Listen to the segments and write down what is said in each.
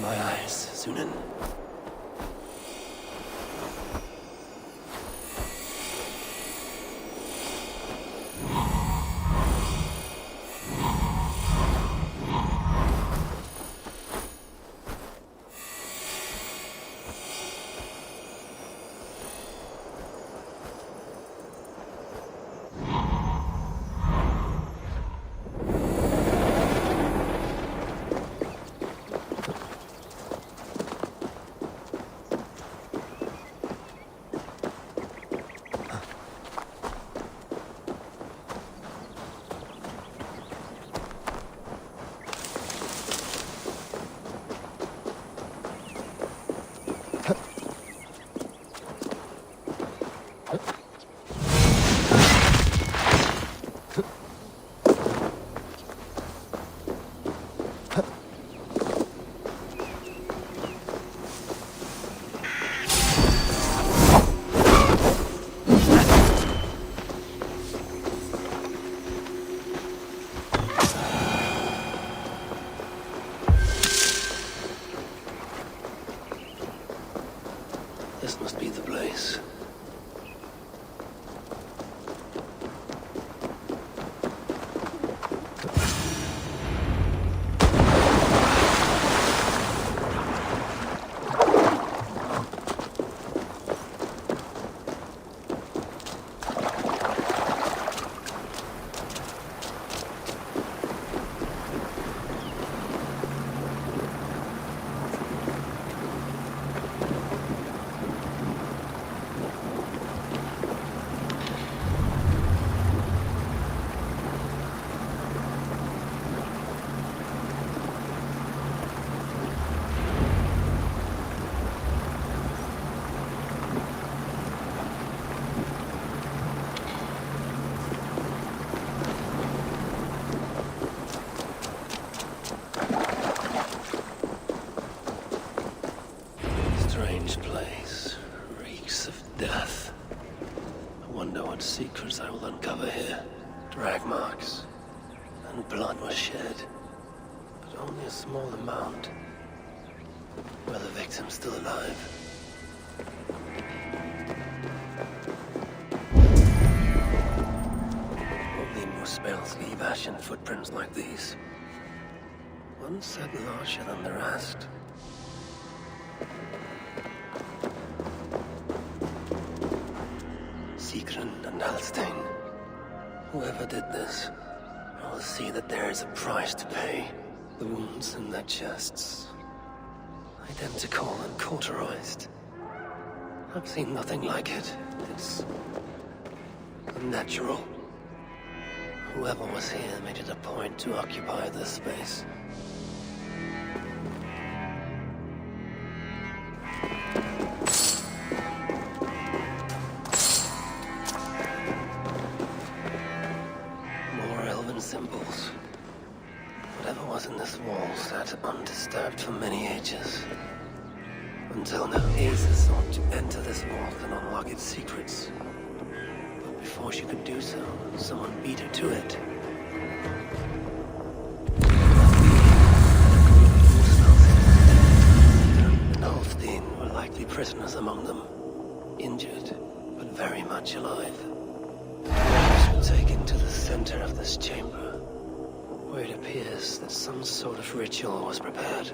my eyes, Sunan. This must be the place. Place reeks of death. I wonder what secrets I will uncover here. Drag marks. And blood was shed. But only a small amount. Were the victims still alive? Only Muspel's leave ashen footprints like these. One set larger than the rest. And Alstein. Whoever did this, I will see that there is a price to pay. The wounds in their chests. Identical and cauterized. I've seen nothing like it. It's unnatural. Whoever was here made it a point to occupy this space. Symbols. Whatever was in this wall sat undisturbed for many ages. Until now, Eysa sought to enter this vault and unlock its secrets. But before she could do so, someone beat her to it. And Alstein were likely prisoners among them. Injured, but very much alive. Taken to the center of this chamber, where it appears that some sort of ritual was prepared.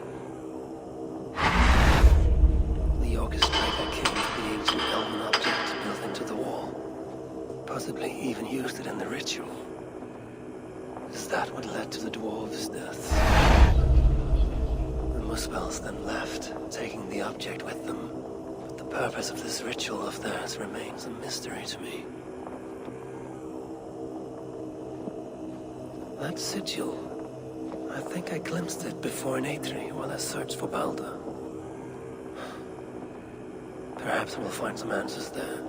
The orchestrator came to the ancient elven object built into the wall, possibly even used it in the ritual. Is that what led to the dwarves' deaths? The Muspels then left, taking the object with them, but the purpose of this ritual of theirs remains a mystery to me. That sigil. I think I glimpsed it before in Eitri while I searched for Balder. Perhaps we'll find some answers there.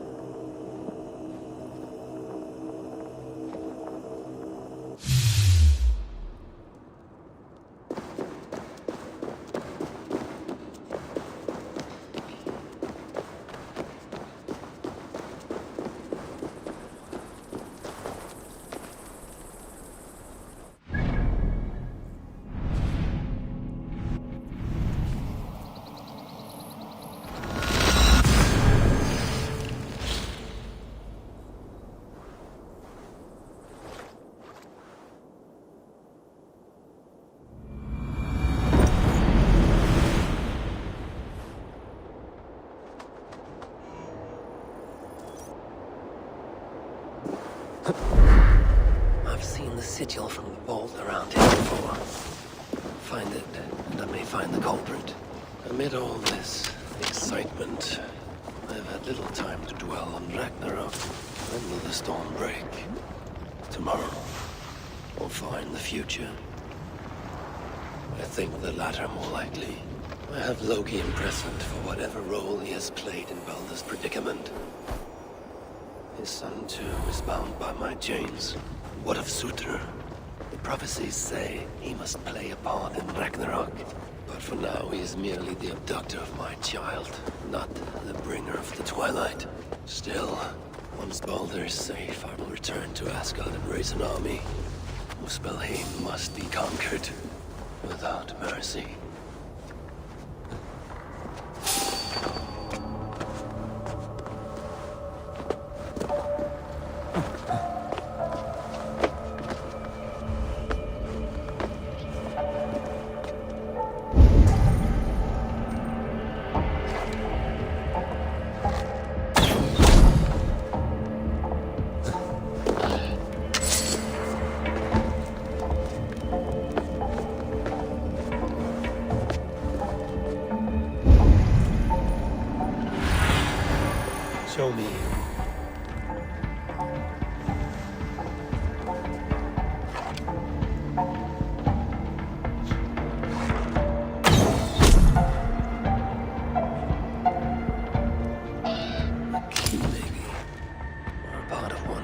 I've seen the sigil from the vault around here before. Find it, and I may find the culprit. Amid all this excitement, I've had little time to dwell on Ragnarok. When will the storm break? Tomorrow? Or find the future? I think the latter more likely. I have Loki imprisoned for whatever role he has played in Balder's predicament. His son, too, is bound by my chains. What of Surtr? The prophecies say he must play a part in Ragnarok. But for now, he is merely the abductor of my child, not the bringer of the Twilight. Still, once Balder is safe, I will return to Asgard and raise an army. Muspelheim must be conquered without mercy. Show me. A key, maybe. Or a part of one.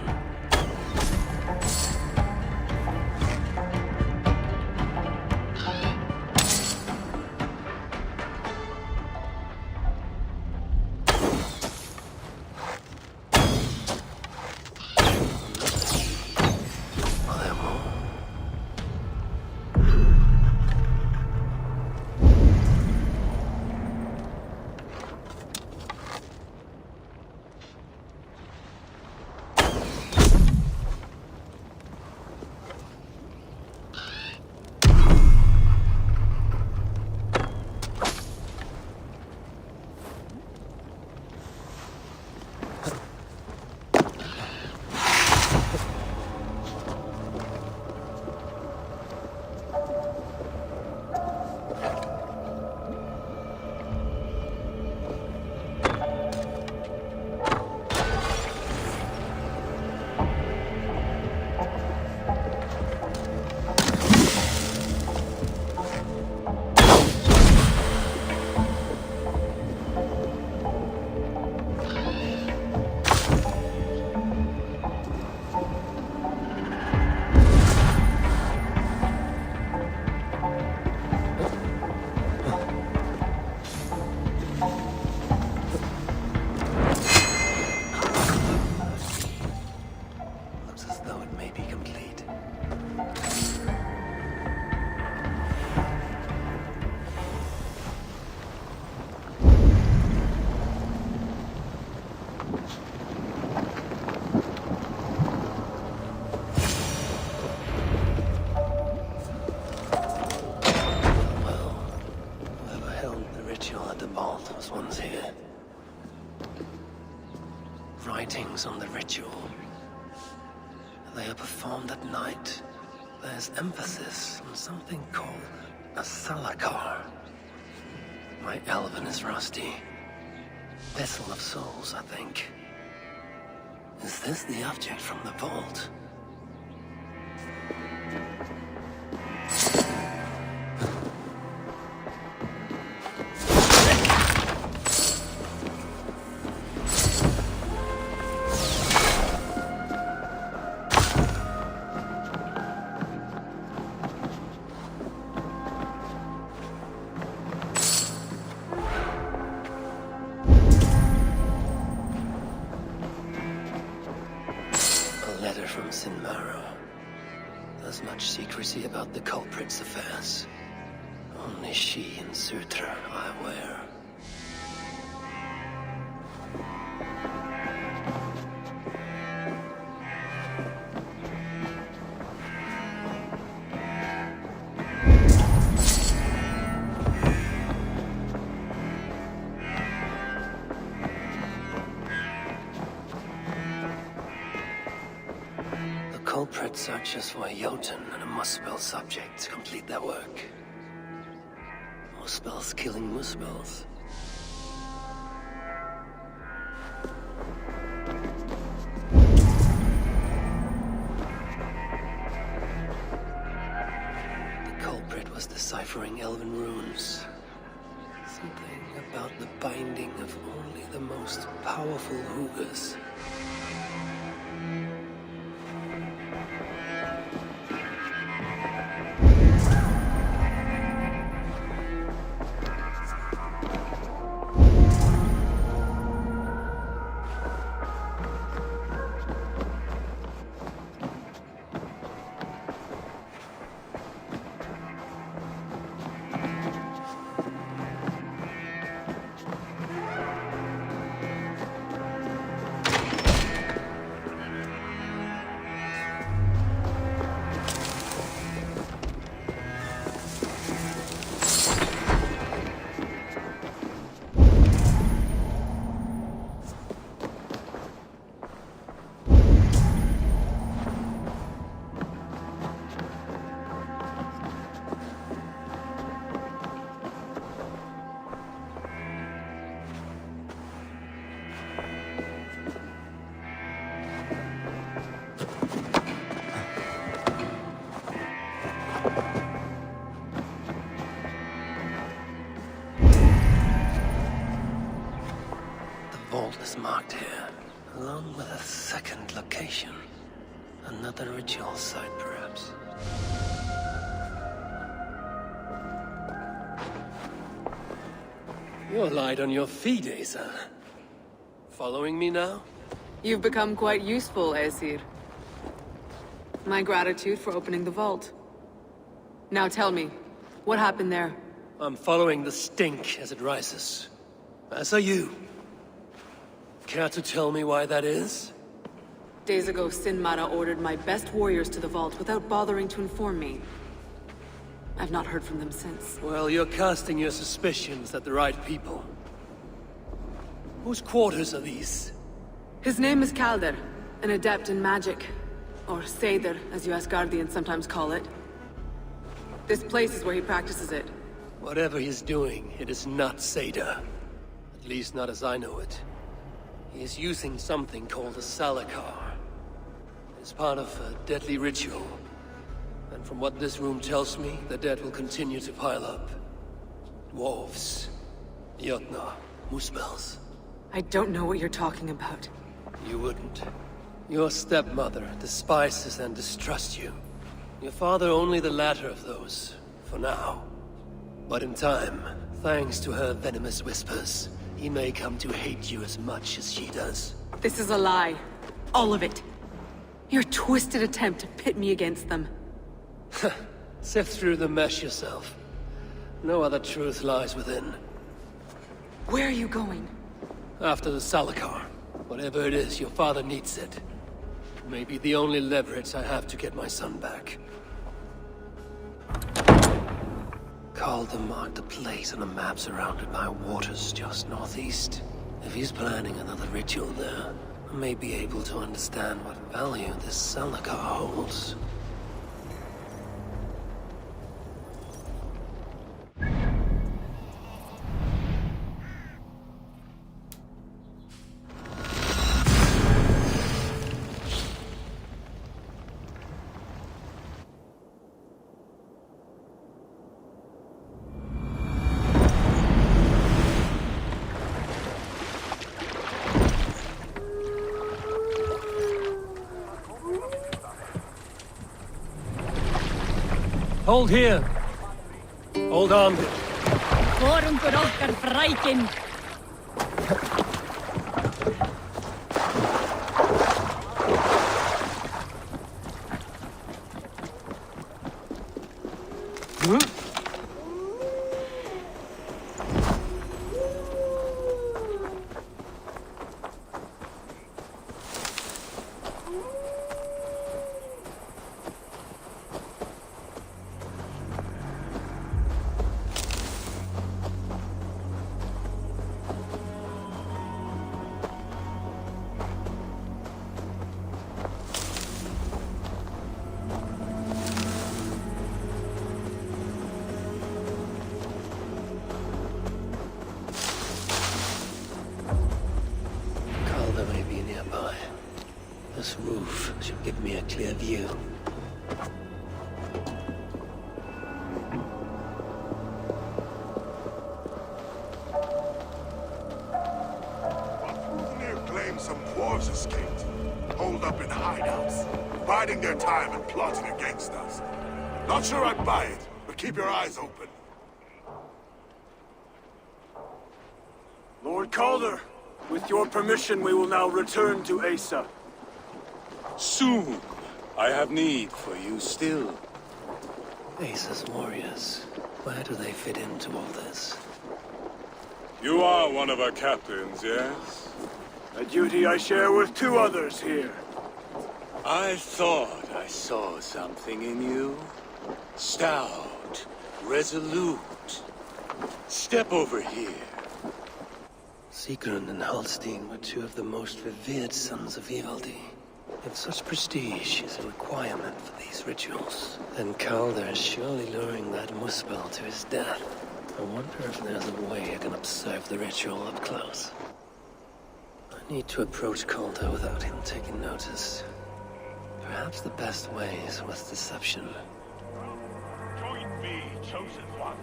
Writings on the ritual. They are performed at night. There's emphasis on something called a salakar. My Elven is rusty. Vessel of souls, I think. Is this the object from the vault? There's much secrecy about the culprit's affairs. Only she and Surtr are aware. culprit searches for a Jotun and a Muspel subject to complete their work. Muspels killing Muspels. The culprit was deciphering elven runes. Something about the binding of only the most powerful Hoogers. Is marked here, along with a second location. Another ritual site, perhaps. You're light on your feet, Eysa. Following me now? You've become quite useful, Aesir. My gratitude for opening the vault. Now tell me, what happened there? I'm following the stink as it rises. As are you. Care to tell me why that is? Days ago, Sinmara ordered my best warriors to the vault without bothering to inform me. I've not heard from them since. Well, you're casting your suspicions at the right people. Whose quarters are these? His name is Calder, an adept in magic. Or Seder, as you Asgardians sometimes call it. This place is where he practices it. Whatever he's doing, it is not Seder. At least not as I know it. He is using something called a Salakar. It's part of a deadly ritual. And from what this room tells me, the dead will continue to pile up. Dwarves, Jotnar, Muspels. I don't know what you're talking about. You wouldn't. Your stepmother despises and distrusts you. Your father only the latter of those, for now. But in time, thanks to her venomous whispers, he may come to hate you as much as she does. This is a lie. All of it. Your twisted attempt to pit me against them. Sift through the mesh yourself. No other truth lies within. Where are you going? After the Salakar. Whatever it is, your father needs it. It may be the only leverage I have to get my son back. Calder marked a place on a map surrounded by waters just northeast. If he's planning another ritual there, I may be able to understand what value this Salakar holds. Hold here. Hold on. Vorungur okkar frækin. me a clear view. Claim some dwarves escaped, holed up in hideouts, biding their time and plotting against us. Not sure I'd buy it, but keep your eyes open. Lord Calder, with your permission, we will now return to Eysa. Soon. I have need for you still. Eysa's warriors. Where do they fit into all this? You are one of our captains, yes? A duty I share with 2 others here. I thought I saw something in you. Stout, resolute. Step over here. Sigrun and Halstein were 2 of the most revered sons of Evildy. If such prestige is a requirement for these rituals, then Calder is surely luring that Muspel to his death. I wonder if there's a way I can observe the ritual up close. I need to approach Calder without him taking notice. Perhaps the best way is with deception. Join me, chosen ones.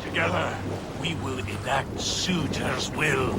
Together, we will enact Suitor's will.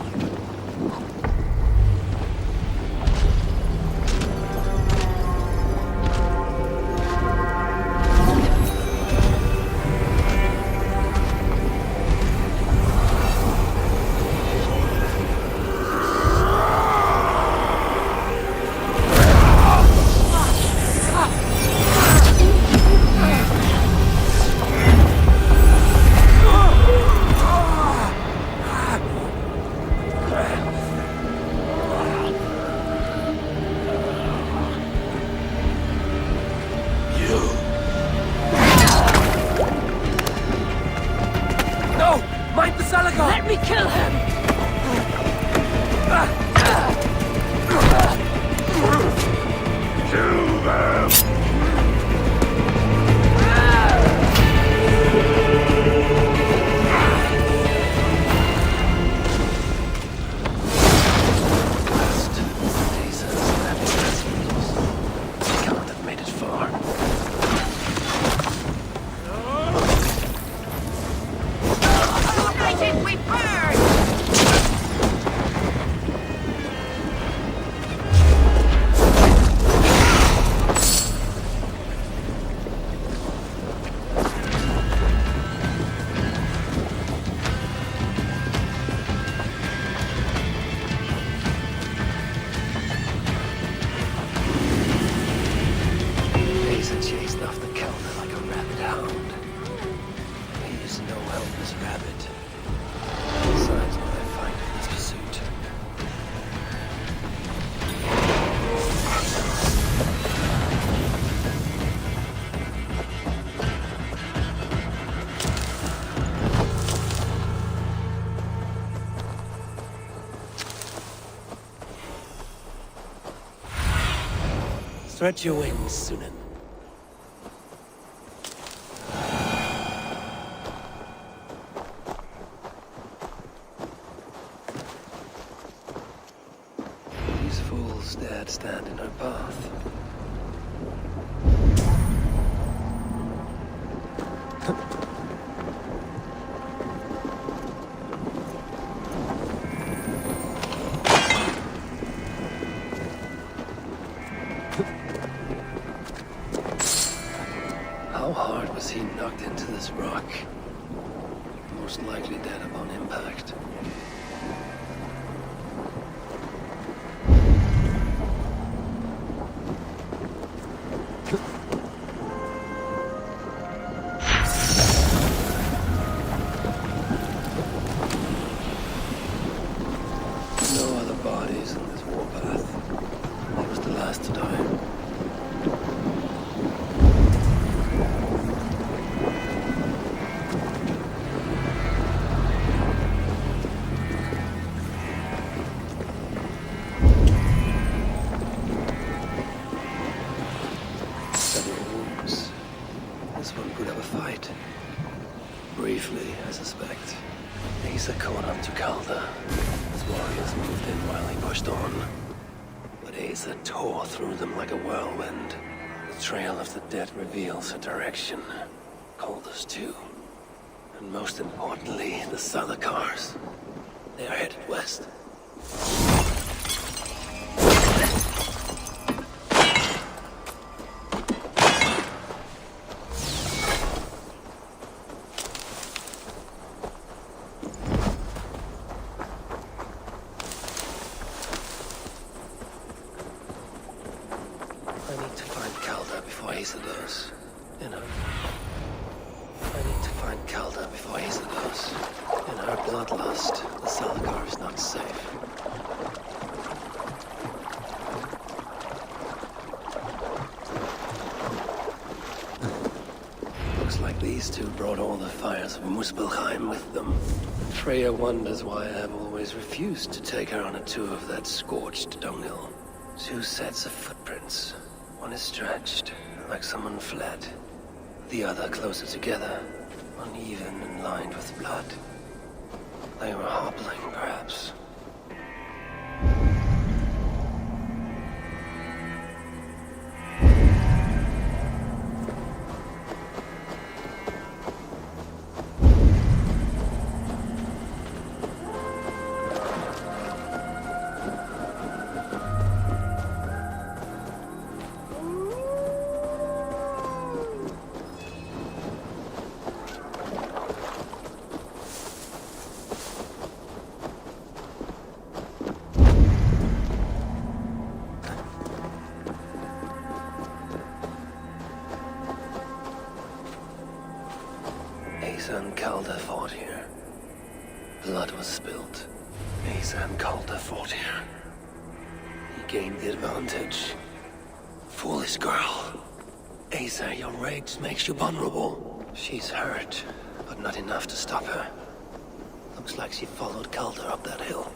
Let me kill him! Kill them! Can't have made it far. United we burn! Eysa chased after Calder like a rabid hound. He is no helpless rabbit. Besides what I find in this pursuit. Stretch your wings, Sunan. These fools dared stand in her path. How hard was he knocked into this rock? Most likely dead upon impact. No other bodies in this warpath. He was the last to die. Eysa caught on to Calder. His warriors moved in while he pushed on. But Eysa tore through them like a whirlwind. The trail of the dead reveals her direction. Calder's too. And most importantly, the Salakars. They are headed west. I need to find Calder before Eysa does. You know. I need to find Calder before Eysa does. In her bloodlust, the Salakar is not safe. Looks like these two brought all the fires of Muspelheim with them. Freya wonders why I have always refused to take her on a tour of that scorched dunghill. 2 sets of footprints. One is stretched, like someone fled. The other closer together, uneven and lined with blood. They were hobbling, perhaps. Eysa and Calder fought here. Blood was spilled. Eysa and Calder fought here. He gained the advantage. Foolish girl. Eysa, your rage makes you vulnerable. She's hurt, but not enough to stop her. Looks like she followed Calder up that hill.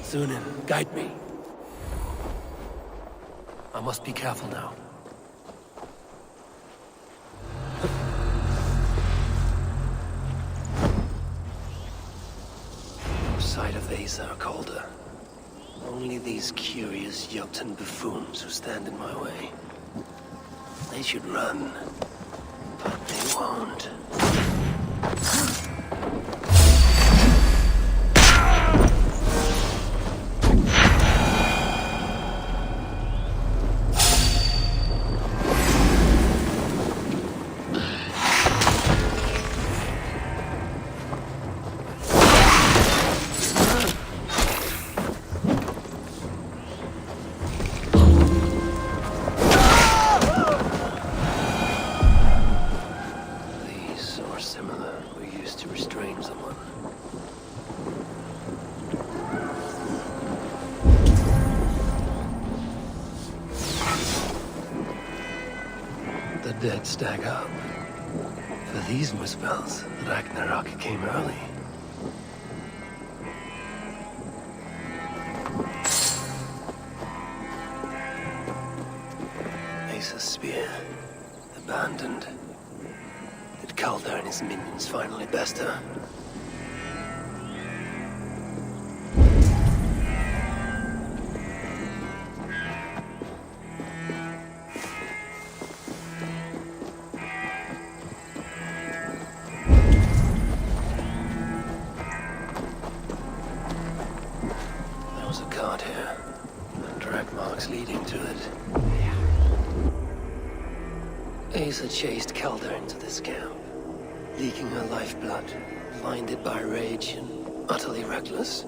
Sunan, guide me. I must be careful now. No sight of Eysa or Calder. Only these curious Jotun buffoons who stand in my way. They should run, but they won't. The dead stack up. For these Muspels, Ragnarok came early. Eysa's spear, abandoned. Did Calder and his minions finally best her? landmarks leading to it. Eysa chased Calder into this camp, leaking her lifeblood, blinded by rage and utterly reckless.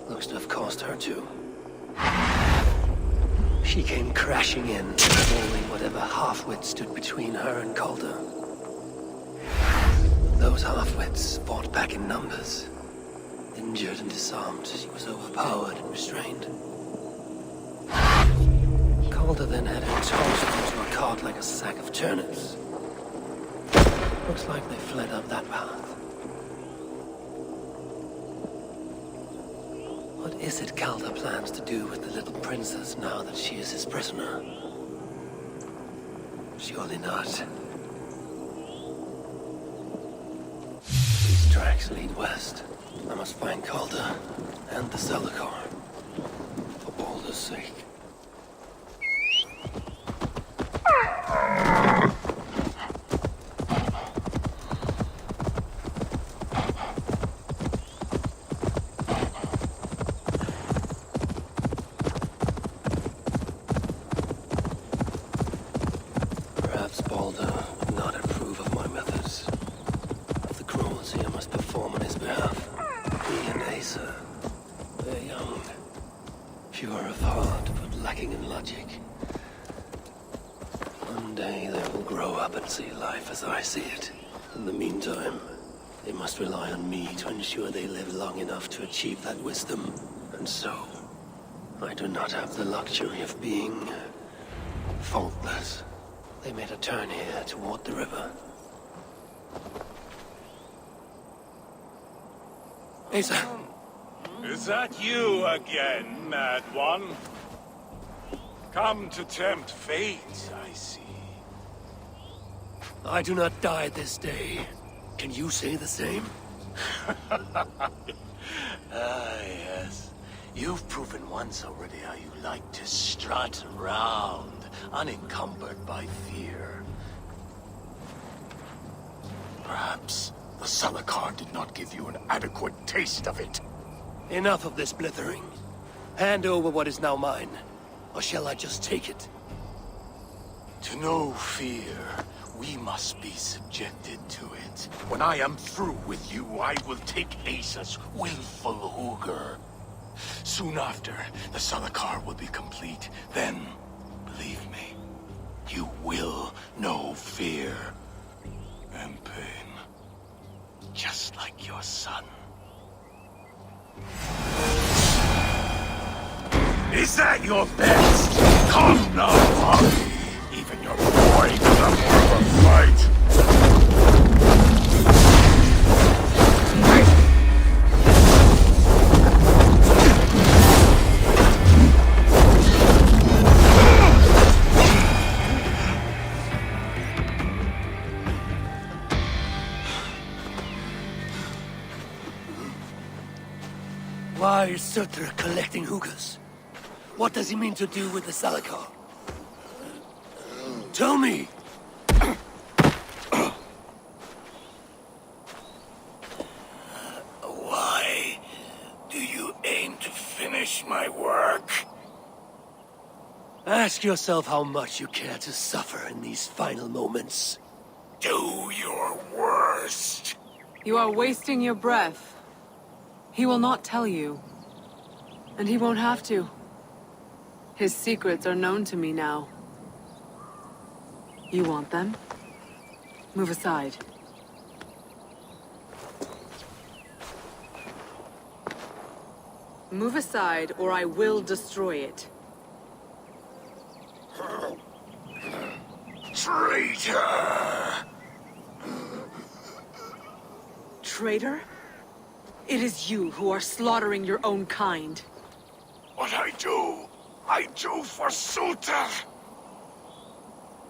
Looks to have cost her too. She came crashing in, mauling whatever half-wit stood between her and Calder. Those half-wits fought back in numbers. Injured and disarmed, she was overpowered and restrained. Calder then had her tossed into a cart like a sack of turnips. Looks like they fled up that path. What is it Calder plans to do with the little princess now that she is his prisoner? Surely not. These tracks lead west. I must find Calder and the Salakar. For Balder's sake. Perhaps Balder would not approve of my methods, of the cruelty I must perform on his behalf. He and Eysa, they're young, pure of heart, but lacking in logic. One day they will grow up and see life as I see it. In the meantime, they must rely on me to ensure they live long enough to achieve that wisdom. And so, I do not have the luxury of being faultless. They made a turn here toward the river. Eysa! Is that you again, mad one? Come to tempt fate, I see. I do not die this day. Can you say the same? Yes. You've proven once already how you like to strut around, unencumbered by fear. Perhaps the Salakar did not give you an adequate taste of it. Enough of this blithering. Hand over what is now mine, or shall I just take it? To know fear, we must be subjected to it. When I am through with you, I will take Eysa's willful Hooger. Soon after, the Salakar will be complete. Then, believe me, you will know fear and pain. Just like your son. Is that your best? Come now, Harvey. Even your boy could have more of a fight. Why is Surtur collecting hookahs? What does he mean to do with the Salakar? Tell me! Why do you aim to finish my work? Ask yourself how much you care to suffer in these final moments. Do your worst. You are wasting your breath. He will not tell you. And he won't have to. His secrets are known to me now. You want them? Move aside. Move aside, or I will destroy it. Traitor! Traitor? It is you who are slaughtering your own kind. What I do for Surtur!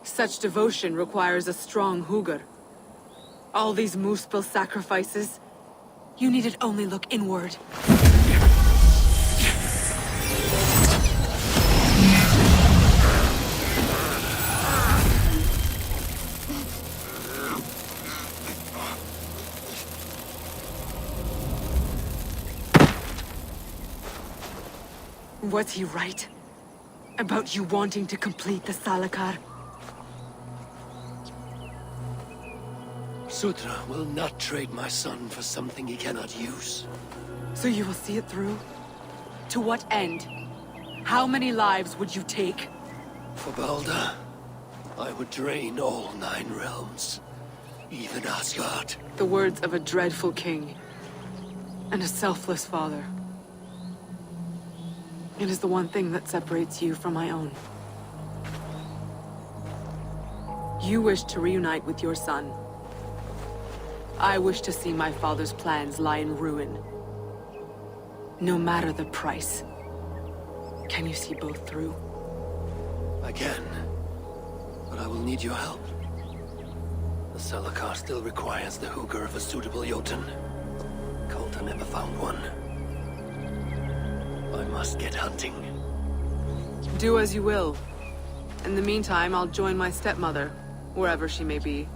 Such devotion requires a strong Hugr. All these Muspel sacrifices, you needed only look inward. Was he right? About you wanting to complete the Salakar? Sutra will not trade my son for something he cannot use. So you will see it through? To what end? How many lives would you take? For Balder, I would drain all 9 realms. Even Asgard. The words of a dreadful king. And a selfless father. It is the one thing that separates you from my own. You wish to reunite with your son. I wish to see my father's plans lie in ruin. No matter the price. Can you see both through? I can. But I will need your help. The Salakar still requires the hooker of a suitable Jotun. Calder never found one. I must get hunting. Do as you will. In the meantime, I'll join my stepmother, wherever she may be.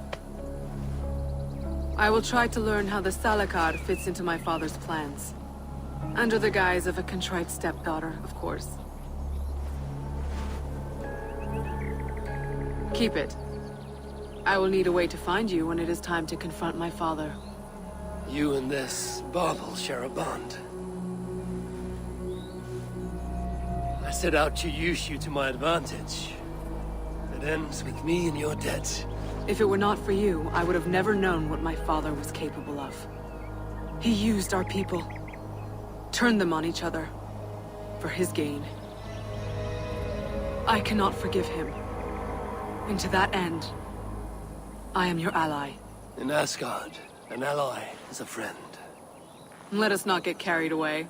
I will try to learn how the Salakar fits into my father's plans. Under the guise of a contrite stepdaughter, of course. Keep it. I will need a way to find you when it is time to confront my father. You and this bauble share a bond. I set out to use you to my advantage. It ends with me in your debt. If it were not for you, I would have never known what my father was capable of. He used our people. Turned them on each other. For his gain. I cannot forgive him. And to that end, I am your ally. In Asgard, an ally is a friend. Let us not get carried away.